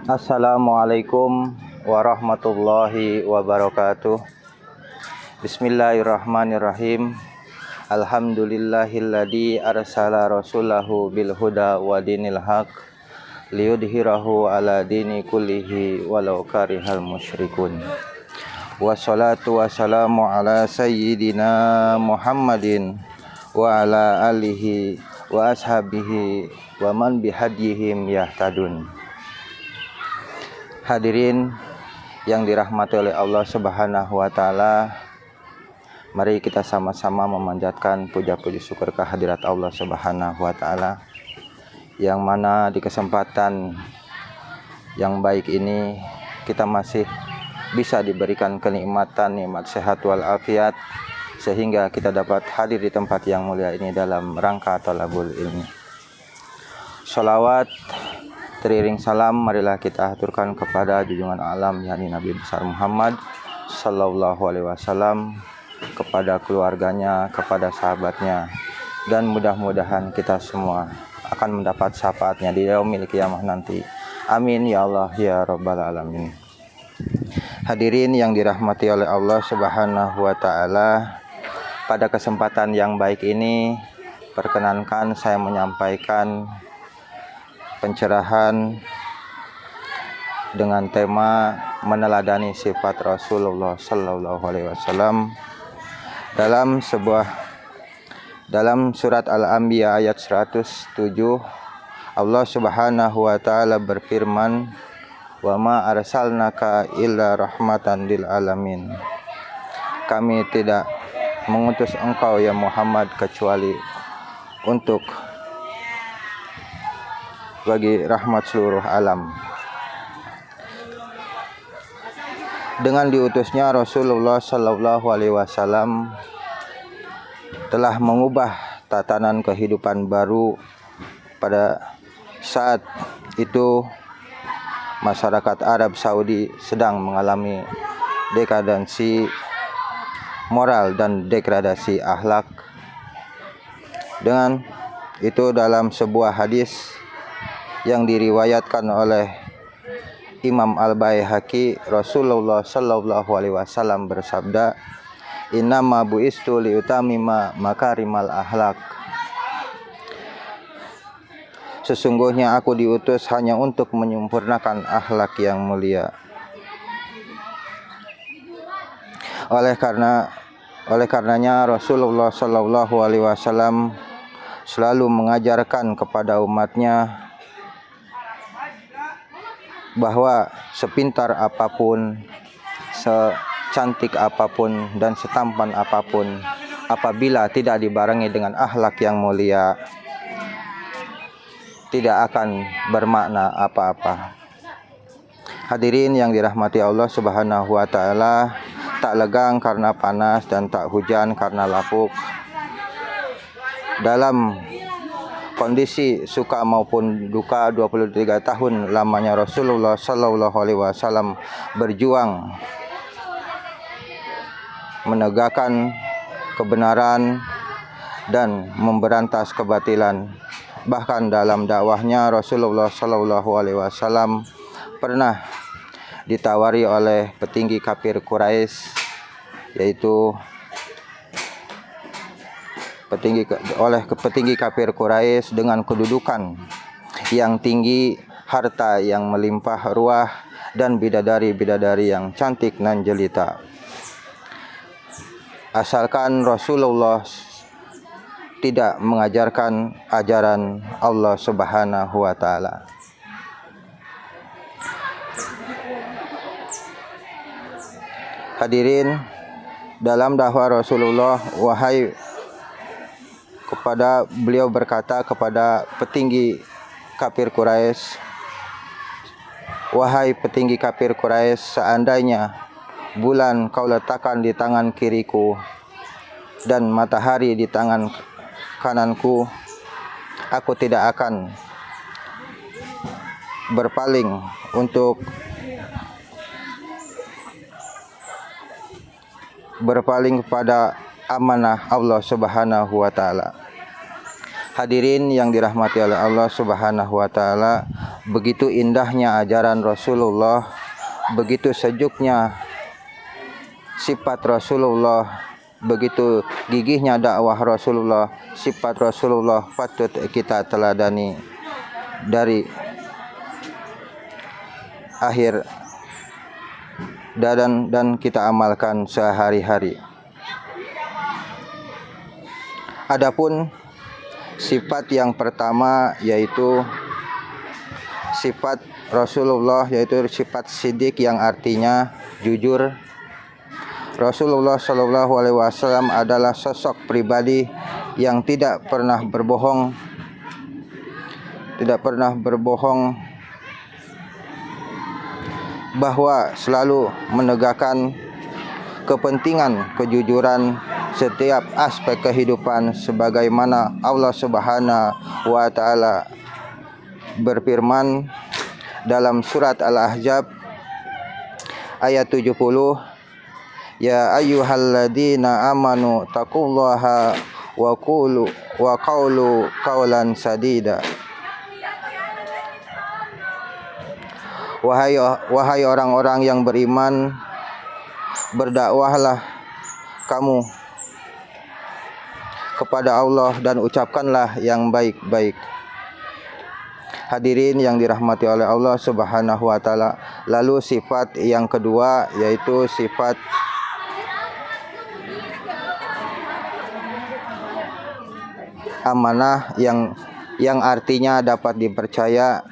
Assalamualaikum warahmatullahi wabarakatuh. Bismillahirrahmanirrahim. Alhamdulillahilladzi arsala rasulahu bil huda wa dinil haq liyudhhirahu ala dini kullihi walau karihal musyrikun. Wassalatu wassalamu ala sayyidina Muhammadin wa ala alihi wa ashabihi wa man bihadihim yahtadun. Hadirin yang dirahmati oleh Allah Subhanahu wa taala, mari kita sama-sama memanjatkan puja-puji syukur kehadirat Allah Subhanahu wa taala, yang mana di kesempatan yang baik ini kita masih bisa diberikan kenikmatan nikmat sehat walafiat, sehingga kita dapat hadir di tempat yang mulia ini dalam rangka thalabul ilmi. Sholawat teriring salam marilah kita aturkan kepada junjungan alam yakni Nabi besar Muhammad sallallahu alaihi wasallam, kepada keluarganya, kepada sahabatnya, dan mudah-mudahan kita semua akan mendapat syafaatnya di yaumil qiyamah nanti. Amin ya Allah ya rabbal alamin. Hadirin yang dirahmati oleh Allah Subhanahu wa taala, pada kesempatan yang baik ini perkenankan saya menyampaikan pencerahan dengan tema meneladani sifat Rasulullah sallallahu alaihi wasallam dalam surat Al-Anbiya ayat 107. Allah Subhanahu wa taala berfirman, "Wa ma arsalnaka illa rahmatan lil alamin." Kami tidak mengutus engkau ya Muhammad kecuali untuk bagi rahmat seluruh alam. Dengan diutusnya Rasulullah sallallahu alaihi wasallam telah mengubah tatanan kehidupan baru. Pada saat itu masyarakat Arab Saudi sedang mengalami dekadensi moral dan degradasi akhlak. Dengan itu dalam sebuah hadis yang diriwayatkan oleh Imam Al-Baihaqi, Rasulullah sallallahu alaihi wasallam bersabda, "Innama bu'istu liutamima makarimal akhlak." Sesungguhnya aku diutus hanya untuk menyempurnakan akhlak yang mulia. Oleh karenanya Rasulullah sallallahu alaihi wasallam selalu mengajarkan kepada umatnya bahwa sepintar apapun, secantik apapun, dan setampan apapun, apabila tidak dibarengi dengan akhlak yang mulia, tidak akan bermakna apa-apa. Hadirin yang dirahmati Allah Subhanahu wa taala, tak legang karena panas dan tak hujan karena lapuk. Dalam kondisi suka maupun duka, 23 tahun lamanya Rasulullah sallallahu alaihi wasallam berjuang menegakkan kebenaran dan memberantas kebatilan. Bahkan dalam dakwahnya Rasulullah sallallahu alaihi wasallam pernah ditawari oleh petinggi kafir Quraisy, yaitu petinggi kafir Quraisy dengan kedudukan yang tinggi, harta yang melimpah ruah, dan bidadari-bidadari yang cantik nan jelita. Asalkan Rasulullah tidak mengajarkan ajaran Allah Subhanahu wa taala. Hadirin, dalam dakwah Rasulullah beliau berkata kepada petinggi kafir Quraisy, "Wahai petinggi kafir Quraisy, seandainya bulan kau letakkan di tangan kiriku dan matahari di tangan kananku, aku tidak akan berpaling kepada amanah Allah Subhanahu wa taala." Hadirin yang dirahmati oleh Allah Subhanahu wa taala, begitu indahnya ajaran Rasulullah, begitu sejuknya sifat Rasulullah, begitu gigihnya dakwah Rasulullah, sifat Rasulullah patut kita teladani dari akhir dan kita amalkan sehari-hari. Adapun sifat yang pertama yaitu sifat Rasulullah, yaitu sifat siddiq yang artinya jujur. Rasulullah Shallallahu Alaihi Wasallam adalah sosok pribadi yang tidak pernah berbohong, bahwa selalu menegakkan kepentingan kejujuran setiap aspek kehidupan, sebagaimana Allah Subhanahu wa taala berfirman dalam surat Al-Ahzab ayat 70, ya ayyuhalladzina amanu taqullaha wa qulu qawlan sadida. Wahai orang-orang yang beriman, berdakwahlah kamu kepada Allah dan ucapkanlah yang baik-baik. Hadirin yang dirahmati oleh Allah Subhanahu wa taala. Lalu sifat yang kedua yaitu sifat amanah yang artinya dapat dipercaya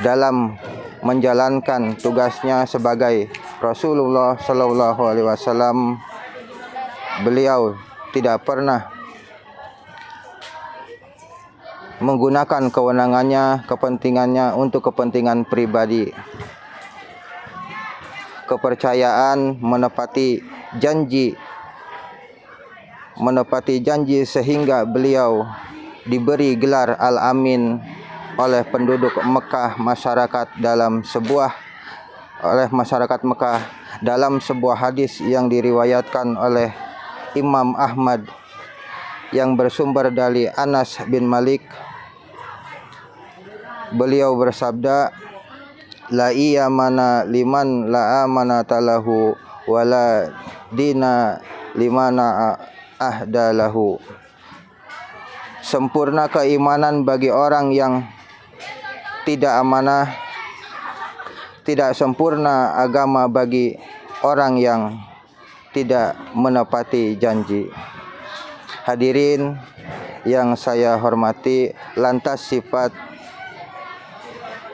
dalam menjalankan tugasnya sebagai Rasulullah Shallallahu Alaihi Wasallam. Beliau tidak pernah menggunakan kewenangannya, kepentingannya untuk kepentingan pribadi. Kepercayaan, menepati janji sehingga beliau diberi gelar Al-Amin oleh penduduk Mekah, masyarakat Mekah dalam sebuah hadis yang diriwayatkan oleh Imam Ahmad yang bersumber dari Anas bin Malik. Beliau bersabda, la iyamana liman la amanata lahu wala dina limana ahdalahu. Sempurna keimanan bagi orang yang tidak amanah, tidak sempurna agama bagi orang yang tidak menepati janji. Hadirin yang saya hormati, lantas sifat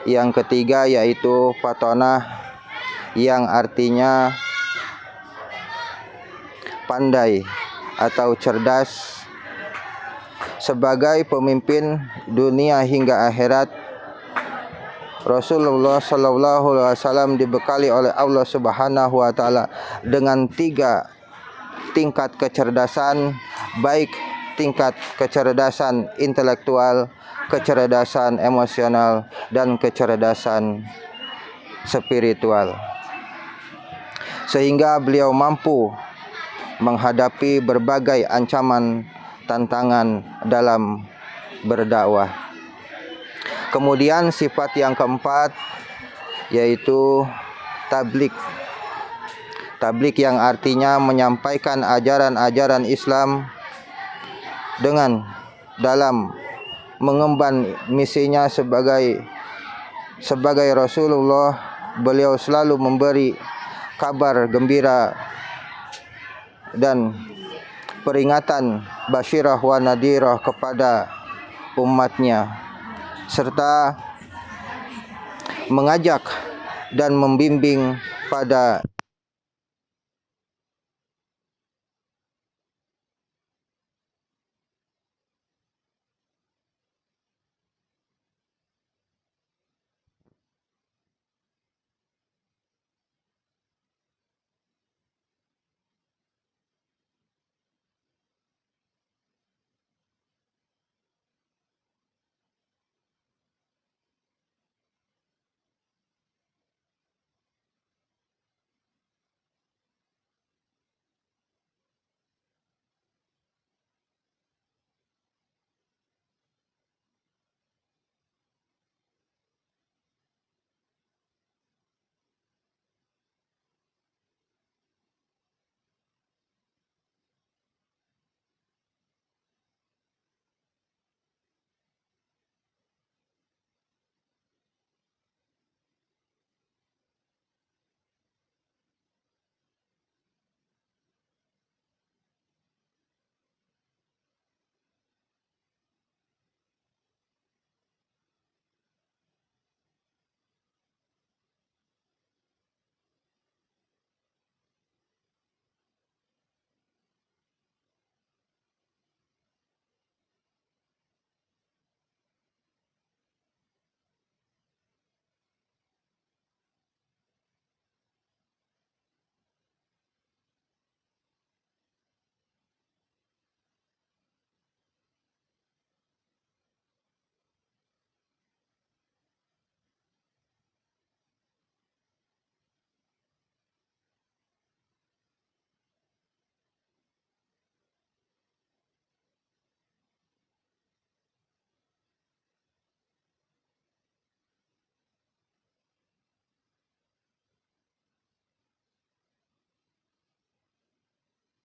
yang ketiga yaitu fatonah, yang artinya pandai atau cerdas. Sebagai pemimpin dunia hingga akhirat, Rasulullah Shallallahu Alaihi Wasallam dibekali oleh Allah Subhanahu wa taala dengan 3 tingkat kecerdasan, baik tingkat kecerdasan intelektual, kecerdasan emosional, dan kecerdasan spiritual, sehingga beliau mampu menghadapi berbagai ancaman tantangan dalam berdakwah. Kemudian sifat yang keempat yaitu tabligh. Tabligh yang artinya menyampaikan ajaran-ajaran Islam dengan dalam mengemban misinya sebagai Rasulullah. Beliau selalu memberi kabar gembira dan peringatan basyirah wa nadirah kepada umatnya, serta mengajak dan membimbing pada